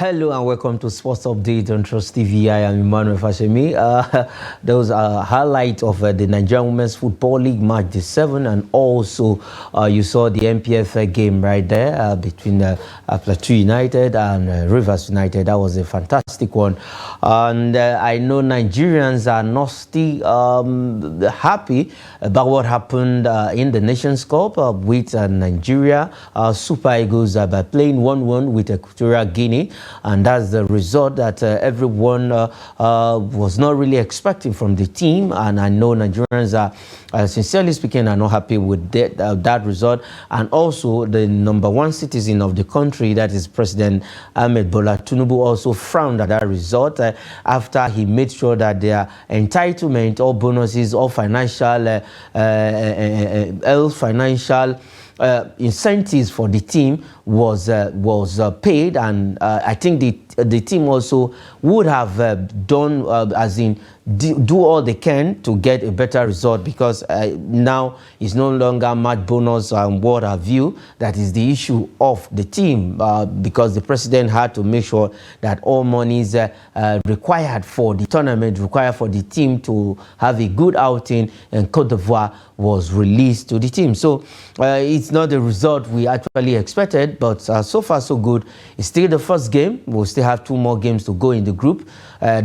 Hello and welcome to Sports Update on Trust TV. I am Emmanuel Fashemi. There was a highlight of the Nigerian Women's Football League match day 7, and also you saw the MPFL game right there between Plateau United and Rivers United. That was a fantastic one, and I know Nigerians are not still happy about what happened in the Nations Cup with Nigeria Super Eagles by playing 1-1 with Equatorial Guinea. And that's the result that everyone was not really expecting from the team. And I know Nigerians are, sincerely speaking, are not happy with that result. And also the #1 citizen of the country, that is President Ahmed Bola Tinubu, also frowned at that result after he made sure that their entitlement, all bonuses, all financial, incentives for the team was paid, and I think the team also would have done do all they can to get a better result, because now it's no longer match bonus and what have you that is the issue of the team, because the president had to make sure that all monies required for the tournament, required for the team to have a good outing in Cote d'Ivoire, was released to the team. So it's not the result we actually expected, but so far so good. It's still the first game. We'll still have 2 more games to go in the group.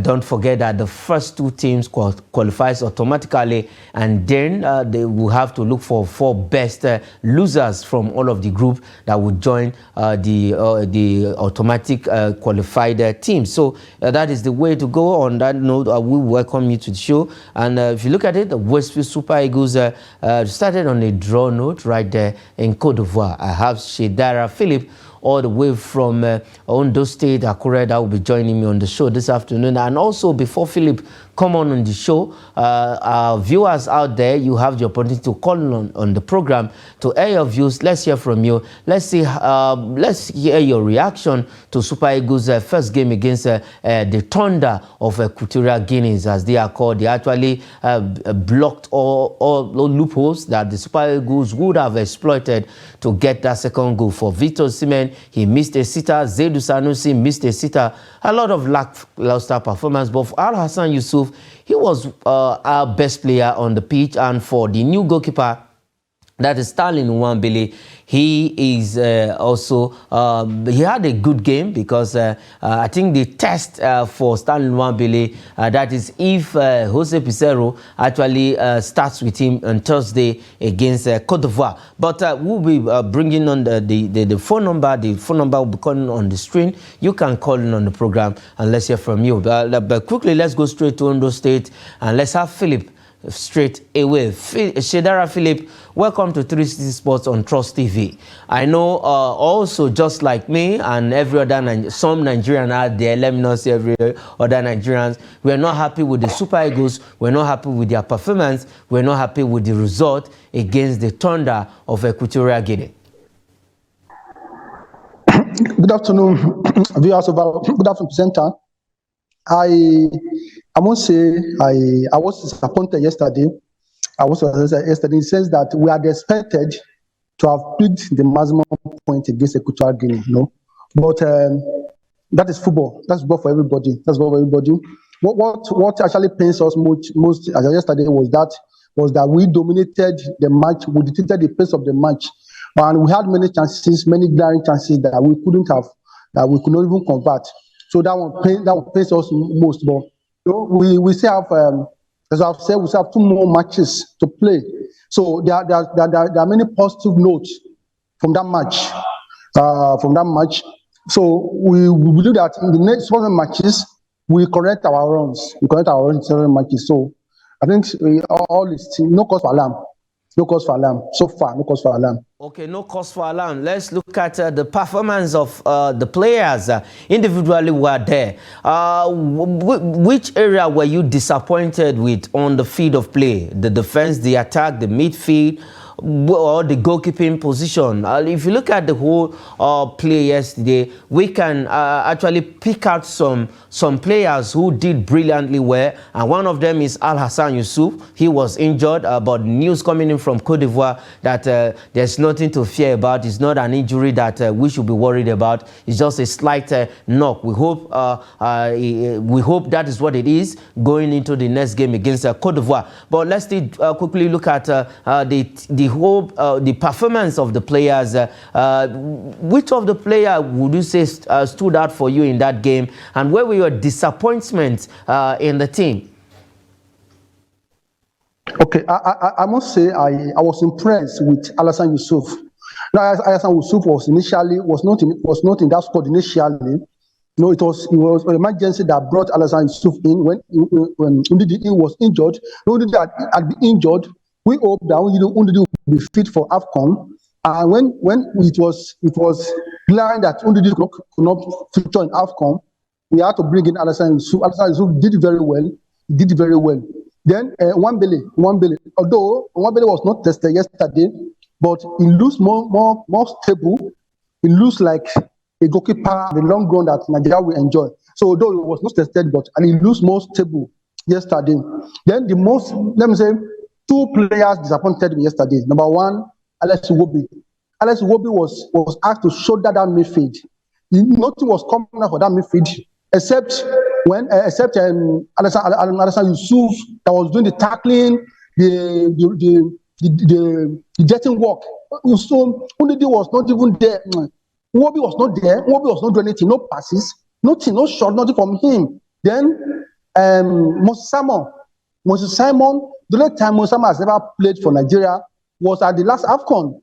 Don't forget that the first 2 teams qualifies automatically, and then they will have to look for 4 best losers from all of the group that would join the automatic qualified team. So that is the way to go. On that note, we welcome you to the show. And if you look at it, the Wasteful Super Eagles started on a draw note right there in Cote d'Ivoire. I have Shedara Philip all the way from Ondo State, Akure, that will be joining me on the show this afternoon. And also, before Philip come on the show, our viewers out there, you have the opportunity to call on the program to air your views. Let's hear from you. Let's see. Let's hear your reaction to Super Eagles' first game against the Thunder of Equatorial Guinea, as they are called. They actually blocked all loopholes that the Super Eagles would have exploited to get that second goal. For Victor Osimhen, he missed a sitter. Zaidu Sanusi missed a sitter. A lot of lackluster performance. But for Al Hassan Yusuf, he was our best player on the pitch. And for the new goalkeeper, that is Sterling Nwabali, he is also, he had a good game, because I think the test for Sterling Nwabali, that is if Jose Pizarro actually starts with him on Thursday against Cote d'Ivoire. But we'll be bringing on the phone number. The phone number will be calling on the screen. You can call in on the program, and let's hear from you. But quickly, let's go straight to Ondo State, and let's have Philip straight away. Shedara Philip, welcome to 360 Sports on Trust TV. I know also, just like me and every other some Nigerian out there, let me not say every other Nigerians, we're not happy with the Super Eagles. We're not happy with their performance. We're not happy with the result against the Thunder of Equatorial Guinea. Good afternoon, viewers. Good afternoon, presenter. I must say I was disappointed yesterday. I was yesterday in the sense that we had expected to have picked the maximum point against Equatorial Guinea, But that is football. That's football for everybody. That's football for everybody. What actually pains us most as yesterday was that we dominated the match. We dictated the pace of the match, and we had many chances, many glaring chances that we couldn't have, that we could not even convert. So that one pains us most. But we still have, as I've said, we still have 2 more matches to play. So there are many positive notes from that match. So we believe that in the next 7 matches, we correct our runs. We correct our runs in 7 matches. So I think all is no cause for alarm. No cause for alarm. So far, no cause for alarm. Okay, no cause for alarm. Let's look at the performance of the players individually who are there. Which area were you disappointed with on the field of play? The defense, the attack, the midfield, or the goalkeeping position. If you look at the whole play yesterday, we can actually pick out some players who did brilliantly well, and one of them is Al Hassan Yusuf. He was injured, but news coming in from Cote d'Ivoire that there's nothing to fear about. It's not an injury that we should be worried about. It's just a slight knock. We hope that is what it is going into the next game against Cote d'Ivoire. But let's quickly look at the performance of the players. Which of the players would you say stood out for you in that game, and where were your disappointments in the team? Okay, I must say I was impressed with Al Hassan Yusuf. Now, Al Hassan Yusuf was not in that squad initially. No, it was an emergency that brought Al Hassan Yusuf in when Ndidi was injured. Ndidi had been injured. We hope that Ndidi will be fit for AFCON. And when it was glaring that Ndidi could not feature in AFCON, we had to bring in Al Hassan Yusuf. Al Hassan Yusuf did very well. He did very well. Then Nwabali, although Nwabali was not tested yesterday, but he looks more stable. He looks like a goalkeeper, the long run that Nigeria will enjoy. So although he was not tested, and he looks more stable yesterday. Then let me say, two players disappointed me yesterday. Number one, Alex Iwobi. Alex Iwobi was asked to shoulder that midfield. Nothing was coming out for that midfield except Al Hassan Yusuf that was doing the tackling, the getting work. So Ndidi was not even there. Iwobi was not there. Iwobi was not doing anything. No passes, nothing, no shot, nothing from him. Then Moses Simon, the only time Moses Simon has ever played for Nigeria was at the last AFCON.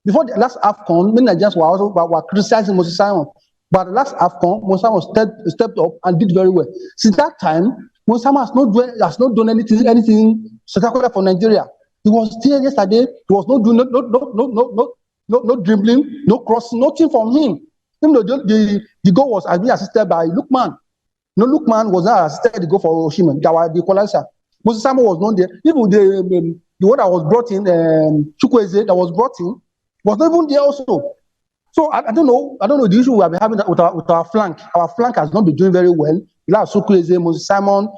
Before the last AFCON, many Nigerians were criticizing Moses Simon. But the last AFCON, Moses Simon stepped up and did very well. Since that time, Moses Simon has not done anything spectacular for Nigeria. He was there yesterday. He was not doing no dribbling, no crossing, nothing from him. Even though the goal was being assisted by Lookman. No, Lookman was not assisted the goal for Osimhen. That was the equalizer. Moses Simon was not there. Even the one that was brought in, Chukwueze, that was brought in, was not even there also. So I don't know the issue we have been having with our flank. Our flank has not been doing very well. We have Chukwueze, Moses Simon,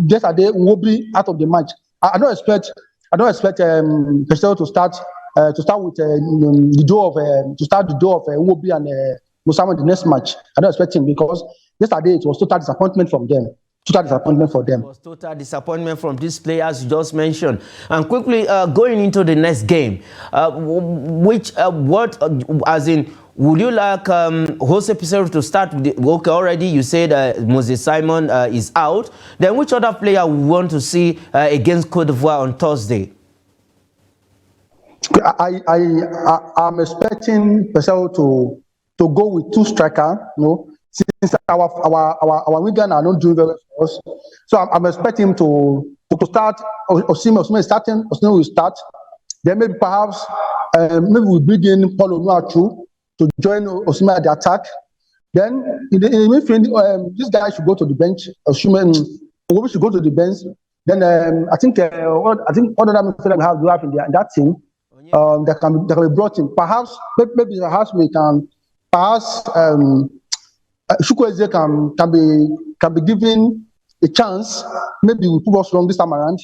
yesterday Nwobi out of the match. I don't expect Pesero to start with the door of Nwobi and Moses Simon the next match. I don't expect him because yesterday it was total disappointment from them. Total disappointment for them. It was total disappointment from these players you just mentioned. And quickly going into the next game, would you like Jose Pizarro to start with okay, already you said Moses Simon is out. Then which other player we want to see against Cote d'Ivoire on Thursday? I'm expecting Pizarro to go with two strikers, since our winger are not doing very well for us. So I'm expecting him to start. Osimhen is starting. Osimhen will start. Then maybe perhaps we'll bring in Paulo Nuachu to join Osimhen at the attack. Then in the midfield, this guy should go to the bench. Osimhen should go to the bench. Then I think other midfielders we have in that team that can be brought in. Perhaps we can Chukwueze can be given a chance. Maybe we prove us wrong this time around.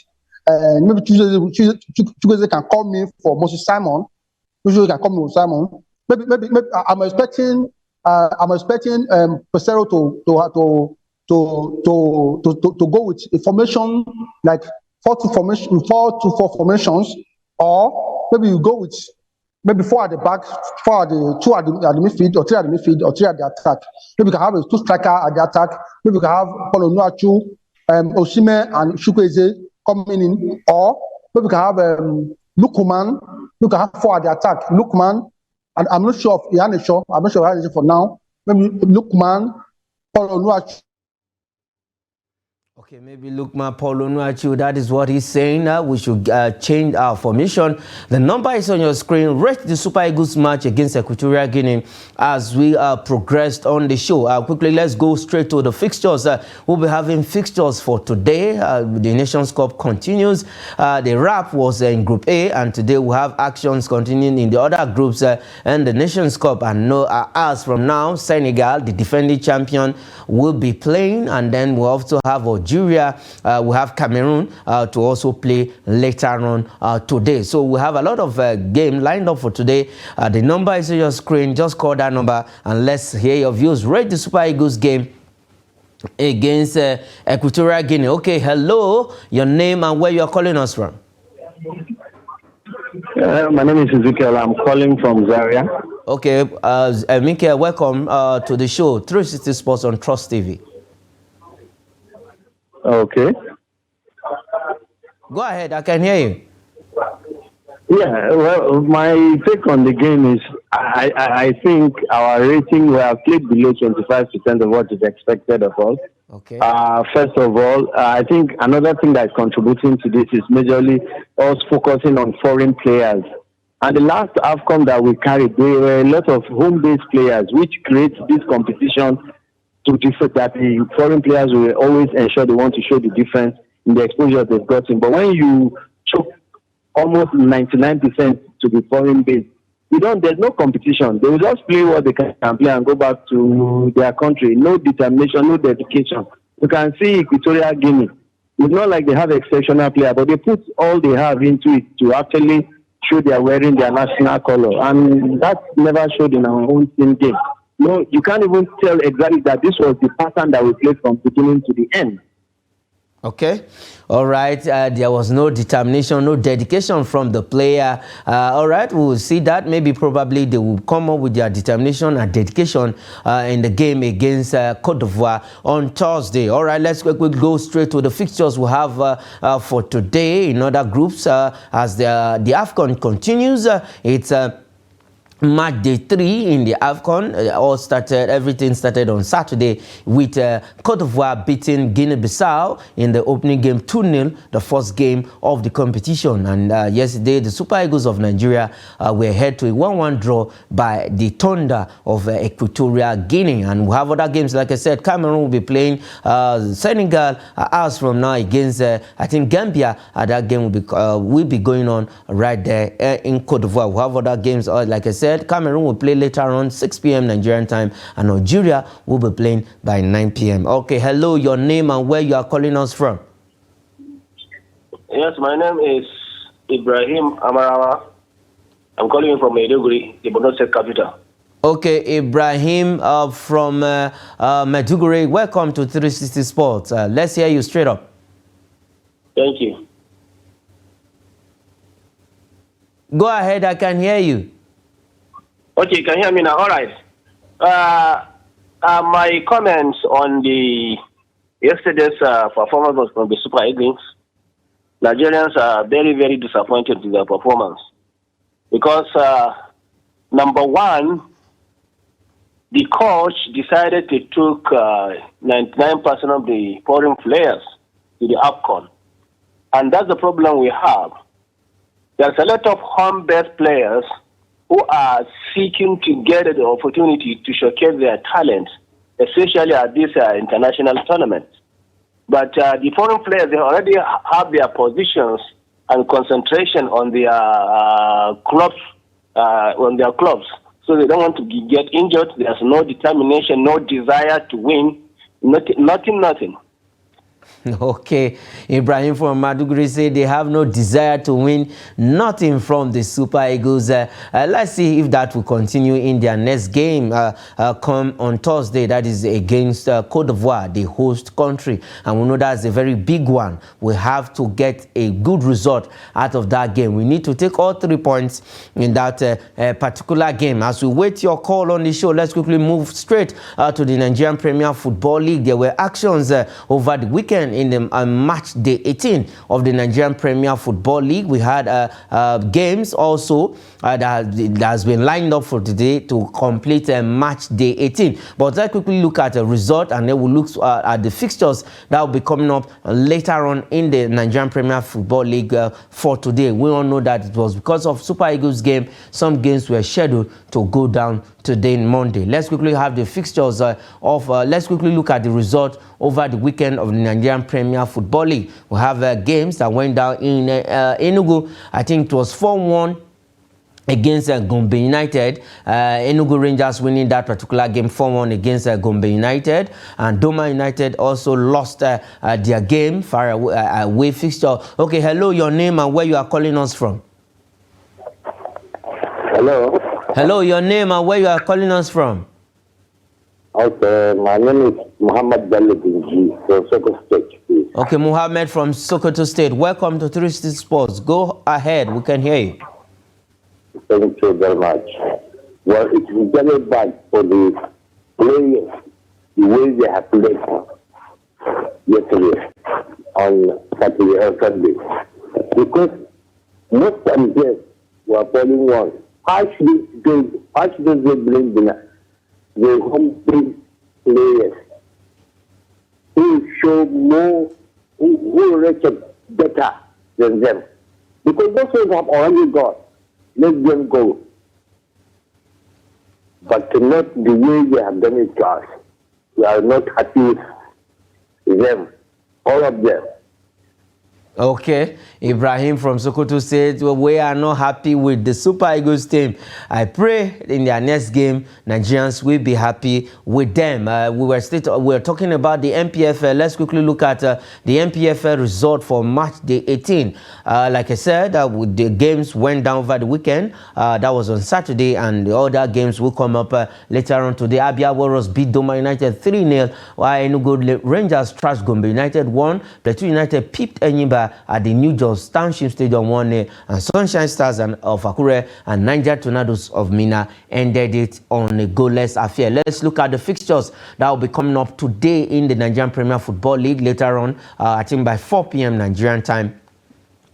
Maybe Chukwueze can call me for Moses Simon. Maybe I'm expecting Pesero to go with a formation like 4-2-4 formations, or maybe you go with maybe 4 at the back, 2 at the midfield, or 3 at the midfield, or 3 at the attack. Maybe we can have a 2 striker at the attack. Maybe we can have Paulo Nuachu, Osimhen, and Chukwueze coming in, or maybe we can have Lookman. We can have 4 at the attack. Lookman, and I'm not sure of Iheanacho. I'm not sure of Iheanacho for now. Maybe Lookman, Paulo Nuachu. Okay, maybe Lukman Polonuachu, that is what he's saying. We should change our formation. The number is on your screen. Rate the Super Eagles match against Equatorial Guinea as we progressed on the show. Quickly, let's go straight to the fixtures. We'll be having fixtures for today. The Nations Cup continues. The wrap was in Group A, and today we have actions continuing in the other groups and the Nations Cup. And as from now, Senegal, the defending champion, will be playing, and then we'll also have Nigeria, we have Cameroon to also play later on today. So we have a lot of game lined up for today. The number is on your screen. Just call that number and let's hear your views. Rate the Super Eagles game against Equatorial Guinea. Okay, hello, your name and where you are calling us from? My name is Ezekiel. I'm calling from Zaria. Okay, Mikael, welcome to the show 360 Sports on Trust TV. Okay. Go ahead, I can hear you. Yeah, well, my take on the game is I think our rating, we have played below 25% of what is expected of us. Okay. First of all, I think another thing that's contributing to this is majorly us focusing on foreign players. And the last AFCON that we carried, there were a lot of home-based players, which creates this competition to differ that the foreign players will always ensure they want to show the difference in the exposure they've gotten. But when you choke almost 99% to be foreign-based, there's no competition. They will just play what they can play and go back to their country. No determination, no dedication. You can see Equatorial Guinea. It's not like they have exceptional players, but they put all they have into it to actually show they are wearing their national color. And that never showed in our own team game. No, you can't even tell exactly that this was the pattern that we played from beginning to the end. Okay, all right. There was no determination, no dedication from the player. All right, we will see that. Maybe probably they will come up with their determination and dedication in the game against Cote d'Ivoire on Thursday. All right, let's quickly go straight to the fixtures we have for today in other groups as the AFCON continues. It's match day 3 in the AFCON. Everything started on Saturday with Cote d'Ivoire beating Guinea-Bissau in the opening game 2-0, the first game of the competition. And yesterday, the Super Eagles of Nigeria were head to a 1-1 draw by the Thunder of Equatorial Guinea. And we have other games, like I said, Cameroon will be playing Senegal hours from now against, I think, Gambia. That game will be going on right there in Cote d'Ivoire. We have other games, like I said, Cameroon will play later on 6 p.m. Nigerian time, and Nigeria will be playing by 9 p.m. Okay, hello, your name and where you are calling us from? Yes, my name is Ibrahim Amarawa. I'm calling you from Maiduguri, the Borno State capital. Okay, Ibrahim from Maiduguri, welcome to 360 Sports. Let's hear you straight up. Thank you. Go ahead, I can hear you. Okay, you can hear me now. All right. My comments on the yesterday's performance from the Super Eagles. Nigerians are very, very disappointed with their performance because number one, the coach decided to take 99% of the foreign players to the AFCON, and that's the problem we have. There's a lot of home-based players who are seeking to get the opportunity to showcase their talents, especially at this international tournament. But the foreign players, they already have their positions and concentration on their clubs, so they don't want to get injured. There's no determination, no desire to win, nothing. Okay, Ibrahim from Maiduguri said they have no desire to win, nothing from the Super Eagles. Let's see if that will continue in their next game come on Thursday. That is against Cote d'Ivoire, the host country. And we know that's a very big one. We have to get a good result out of that game. We need to take all 3 points in that particular game. As we wait your call on the show, let's quickly move straight to the Nigerian Premier Football League. There were actions over the weekend. weekend in the match day 18 of the Nigerian Premier Football League. We had games also that has been lined up for today to complete match day 18. But let's quickly look at the result, and then we'll look at the fixtures that will be coming up later on in the Nigerian Premier Football League for today. We all know that it was because of Super Eagles game. Some games were scheduled to go down today, Monday. Let's quickly have the fixtures let's quickly look at the result over the weekend of the Nigerian Premier Football League. We have games that went down in Enugu. I think it was 4-1 against Gombe United. Enugu Rangers winning that particular game 4-1 against Gombe United, and Doma United also lost their game far away fixture. Okay, hello, your name and where you are calling us from? Hello. Hello, your name and where you are calling us from? Okay, my name is Muhammad Bello Binji from Sokoto State, please. Okay, Muhammad from Sokoto State. Welcome to 360 Sports. Go ahead, we can hear you. Thank you very much. Well, it is very bad for the players, the way they have played yesterday on Saturday and Sunday. Because most of them were falling one. How should they bring the home team players who show more, who record better than them? Because those ones have already got. Let them go. But not the way they have done it to us. We are not happy with them, all of them. Okay, Ibrahim from Sokoto said, well, we are not happy with the Super Eagles team. I pray in their next game, Nigerians will be happy with them. We were talking about the NPFL. Let's quickly look at the NPFL result for match day 18. Like I said, the games went down over the weekend. That was on Saturday, and the other games will come up later on today. Abia Warriors beat Doma United 3-0, while Enugu Rangers trashed Gombe United 1. Plateau United peeped Enyimba at the New Jos Township Stadium 1-0, and Sunshine Stars of Akure and Niger Tornadoes of Mina ended it on a goalless affair. Let's look at the fixtures that will be coming up today in the Nigerian Premier Football League later on, I think by 4 p.m. Nigerian time.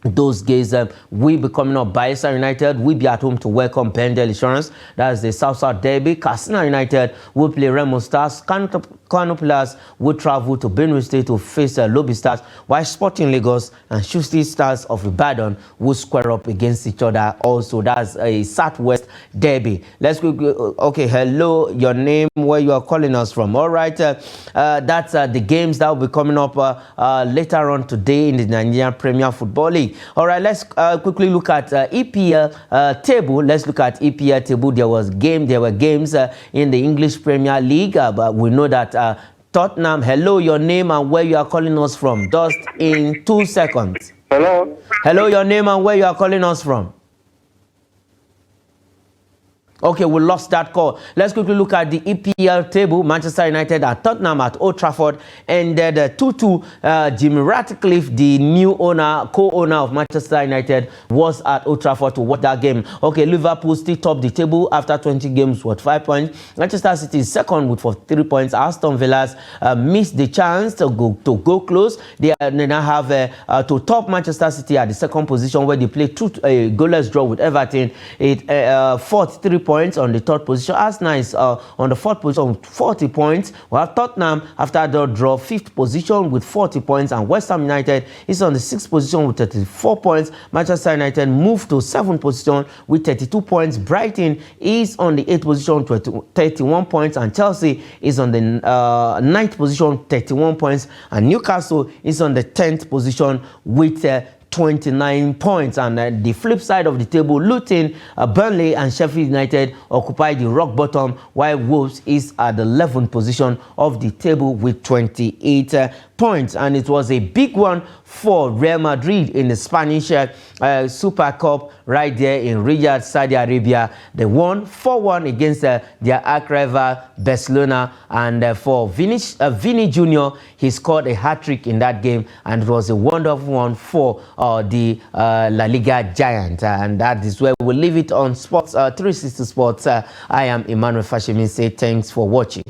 Those games will be coming up. Bayelsa United will be at home to welcome Pendel Insurance. That's the South-South Derby. Katsina United will play Remo Stars. Kano Pillars will travel to Benue State to face Lobby Stars, while Sporting Lagos and Shooting Stars of Ibadan will square up against each other also. That's a Southwest Derby. Let's go. Okay, hello, your name, where you are calling us from. All right, that's the games that will be coming up later on today in the Nigerian Premier Football League. All right, let's quickly look at EPL table. Let's look at EPL table. There were games in the English Premier League, but we know that Tottenham. Hello, your name and where you are calling us from. Just in 2 seconds. Hello. Hello, your name and where you are calling us from. Okay, we lost that call. Let's quickly look at the EPL table. Manchester United at Tottenham at Old Trafford ended 2-2. Jimmy Ratcliffe, the new co-owner of Manchester United, was at Old Trafford to watch that game. Okay, Liverpool still top the table after 20 games with 5 points. Manchester City is second with 43 points. Aston Villa missed the chance to go close. They now have to top Manchester City at the second position, where they play a goalless draw with Everton. 43 points on the third position. Arsenal is on the fourth position with 40 points. While Tottenham, after the draw, fifth position with 40 points. And West Ham United is on the sixth position with 34 points. Manchester United moved to seventh position with 32 points. Brighton is on the eighth position with 31 points. And Chelsea is on the ninth position, 31 points. And Newcastle is on the 10th position with 29 points. And the flip side of the table, Luton, Burnley and Sheffield United occupy the rock bottom, while Wolves is at the 11th position of the table with 28 points. And it was a big one for Real Madrid in the Spanish Super Cup right there in Riyadh, Saudi Arabia. They won 4-1 against their arch rival Barcelona, and for Vini Jr., he scored a hat-trick in that game, and it was a wonderful one for the La Liga giant. And that is where we'll leave it on Sports 360 Sports. I am Emmanuel Fashimin. Say thanks for watching.